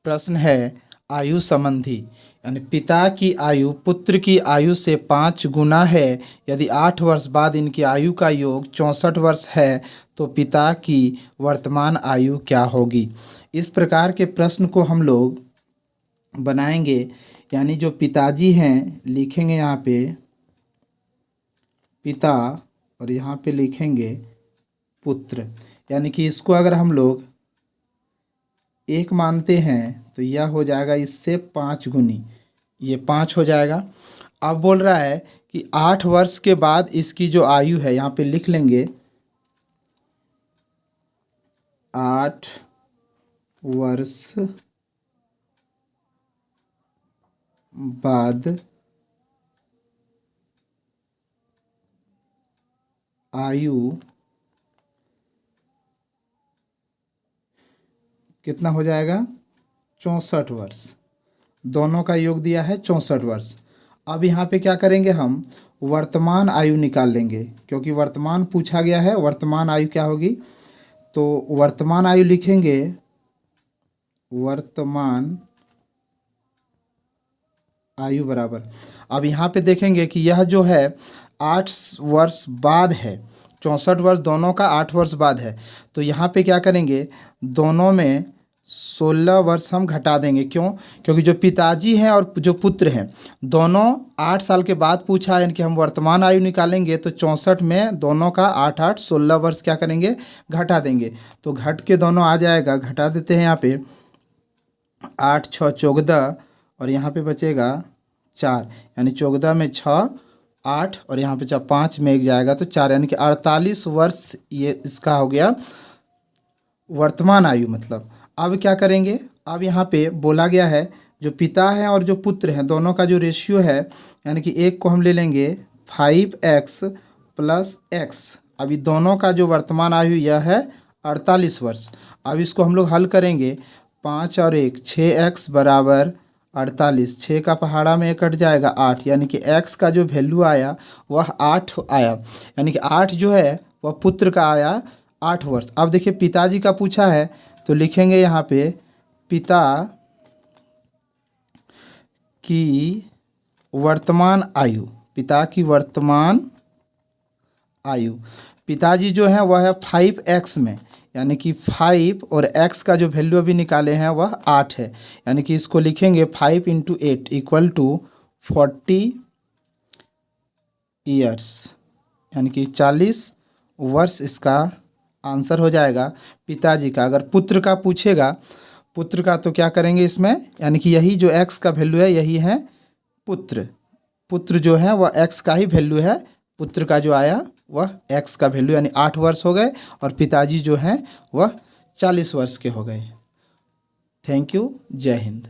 प्रश्न है आयु संबंधी, यानी पिता की आयु पुत्र की आयु से 5 गुना है। यदि 8 वर्ष बाद इनकी आयु का योग 64 वर्ष है तो पिता की वर्तमान आयु क्या होगी। इस प्रकार के प्रश्न को हम लोग बनाएंगे, यानी जो पिताजी हैं लिखेंगे यहाँ पे पिता और यहाँ पे लिखेंगे पुत्र, यानी कि इसको अगर हम लोग 1 मानते हैं तो यह हो जाएगा इससे 5 गुनी, ये 5 हो जाएगा। अब बोल रहा है कि 8 वर्ष के बाद इसकी जो आयु है यहाँ पे लिख लेंगे 8 वर्ष बाद आयु कितना हो जाएगा 64 वर्ष। दोनों का योग दिया है 64 वर्ष। अब यहाँ पे क्या करेंगे, हम वर्तमान आयु निकाल लेंगे, क्योंकि वर्तमान पूछा गया है। वर्तमान आयु क्या होगी, तो वर्तमान आयु लिखेंगे वर्तमान आयु बराबर। अब यहाँ पे देखेंगे कि यह जो है 8 वर्ष बाद है, 64 वर्ष दोनों का 8 वर्ष बाद है, तो यहाँ पे क्या करेंगे, दोनों में 16 वर्ष हम घटा देंगे। क्यों? क्योंकि जो पिताजी हैं और जो पुत्र हैं दोनों 8 साल के बाद पूछा है, यानी कि हम वर्तमान आयु निकालेंगे तो 64 में दोनों का 8 8 16 वर्ष क्या करेंगे, घटा देंगे। तो घट के दोनों आ जाएगा, घटा देते हैं यहाँ पे 8 6 14 और यहाँ पे बचेगा 4, यानी 14 में 6 8 और यहाँ पे 5 में 1 जाएगा तो 4, यानी कि 48 वर्ष ये इसका हो गया वर्तमान आयु। मतलब अब क्या करेंगे, अब यहाँ पे बोला गया है जो पिता है और जो पुत्र हैं दोनों का जो रेशियो है, यानी कि एक को हम ले लेंगे 5x + x। अभी दोनों का जो वर्तमान आयु यह है 48 वर्ष। अब इसको हम लोग हल करेंगे, 5 और 1 6x बराबर 48, 6 का पहाड़ा में कट जाएगा 8, यानी कि x का जो वैल्यू आया वह 8 आया, यानी कि 8 जो है वह पुत्र का आया 8 वर्ष। अब देखिए पिताजी का पूछा है तो लिखेंगे यहाँ पे पिता की वर्तमान आयु, पिता की वर्तमान आयु, पिताजी जो है वह है 5x में, यानी कि 5 और x का जो वैल्यू अभी निकाले हैं वह 8 है, यानी कि इसको लिखेंगे 5 × 8 = 40 ईयर्स, यानी कि 40 वर्ष इसका आंसर हो जाएगा पिताजी का। अगर पुत्र का पूछेगा, पुत्र का तो क्या करेंगे इसमें, यानी कि यही जो x का वैल्यू है यही है पुत्र, पुत्र जो है वह x का ही वैल्यू है, पुत्र का जो आया वह x का वैल्यू, यानी 8 वर्ष हो गए और पिताजी जो हैं वह 40 वर्ष के हो गए। थैंक यू, जय हिंद।